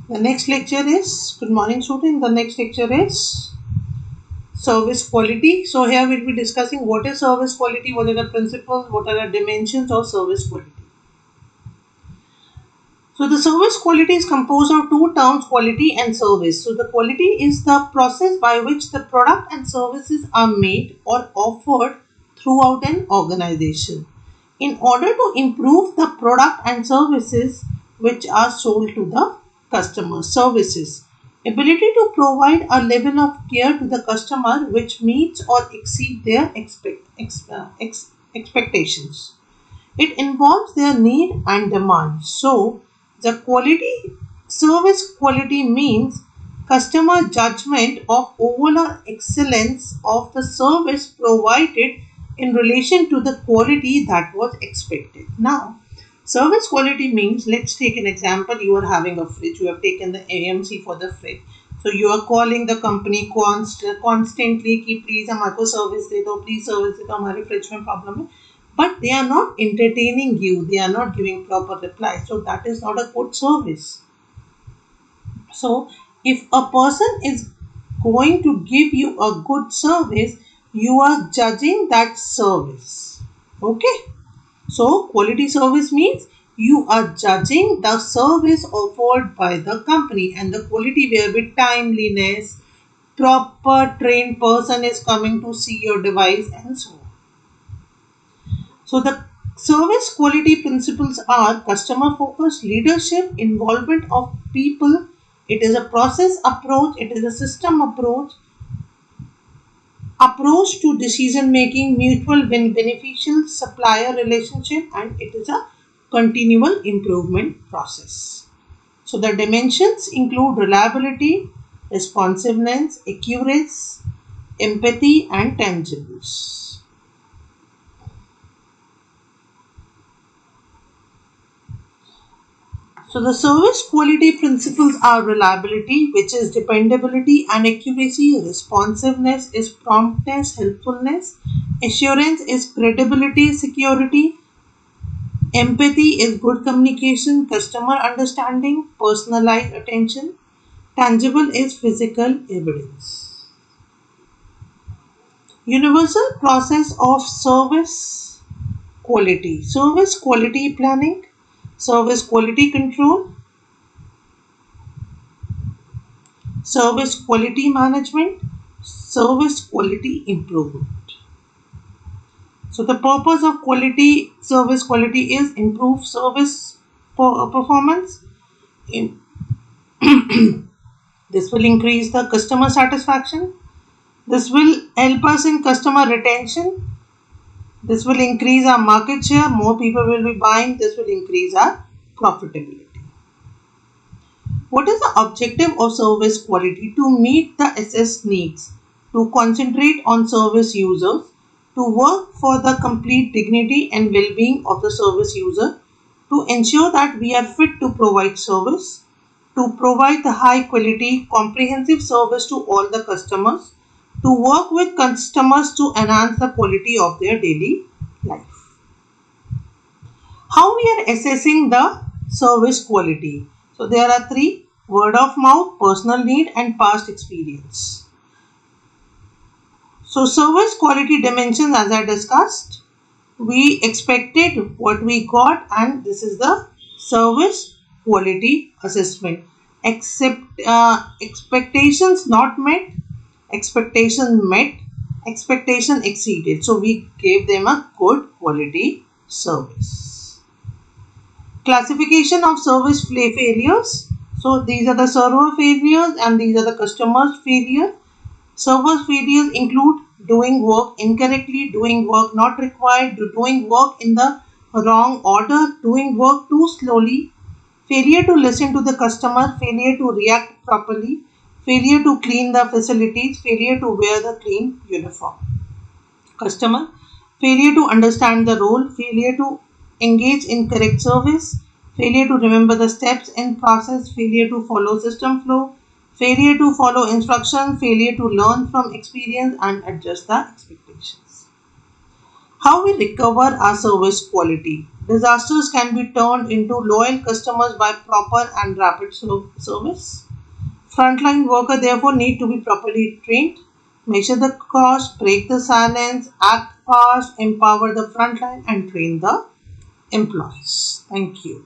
The next lecture is, good morning student, the next lecture is service quality. So here we'll be discussing what is service quality, what are the principles, what are the dimensions of service quality. So the service quality is composed of two terms, quality and service. So the quality is the process by which the product and services are made or offered throughout an organization in order to improve the product and services which are sold to the customer. Services, ability to provide a level of care to the customer which meets or exceeds their expectations. It involves their need and demand. So, the quality, service quality means customer judgment of overall excellence of the service provided in relation to the quality that was expected. Now, service quality means, let's take an example. You are having a fridge. You have taken the AMC for the fridge. So you are calling the company constantly कि please हमको service दे दो, please service दे दो, हमारे fridge में problem है. But they are not entertaining you. They are not giving proper reply. So that is not a good service. So if a person is going to give you a good service, you are judging that service. Okay. So quality service means you are judging the service offered by the company, and the quality where with timeliness, proper trained person is coming to see your device and so on. So the service quality principles are customer focused, leadership, involvement of people. It is a process approach, it is a system approach to decision making, mutual beneficial supplier relationship, and it is a continual improvement process. So the dimensions include reliability, responsiveness, accuracy, empathy, and tangibles. So the service quality principles are reliability, which is dependability and accuracy. Responsiveness is promptness, helpfulness. Assurance is credibility, security. Empathy is good communication, customer understanding, personalized attention. Tangible is physical evidence. Universal process of service quality. Service quality planning, service quality control, service quality management, service quality improvement. So the purpose of service quality is improve service performance. This will increase the customer satisfaction. This will help us in customer retention. This will increase our market share. More people will be buying. This will increase our profitability. What is the objective of service quality? To meet the assessed needs, to concentrate on service users, to work for the complete dignity and well-being of the service user, to ensure that we are fit to provide service, to provide the high quality, comprehensive service to all the customers, to work with customers to enhance the quality of their daily life. How we are assessing the service quality? So there are three: word of mouth, personal need, and past experience. So service quality dimensions, as I discussed, we expected what we got, and this is the service quality assessment. Expectations not met, expectation met, expectation exceeded. So we gave them a good quality service. Classification of service failures. So these are the server failures and these are the customer's failure. Server failures include doing work incorrectly, doing work not required, doing work in the wrong order, doing work too slowly, failure to listen to the customer, failure to react properly, failure to clean the facilities, failure to wear the clean uniform. Customer, failure to understand the role, failure to engage in correct service, failure to remember the steps in process, failure to follow system flow, failure to follow instruction, failure to learn from experience and adjust the expectations. How we recover our service quality? Disasters can be turned into loyal customers by proper and rapid service. Frontline workers therefore need to be properly trained, measure the cost, break the silence, act fast, empower the frontline, and train the employees. Thank you.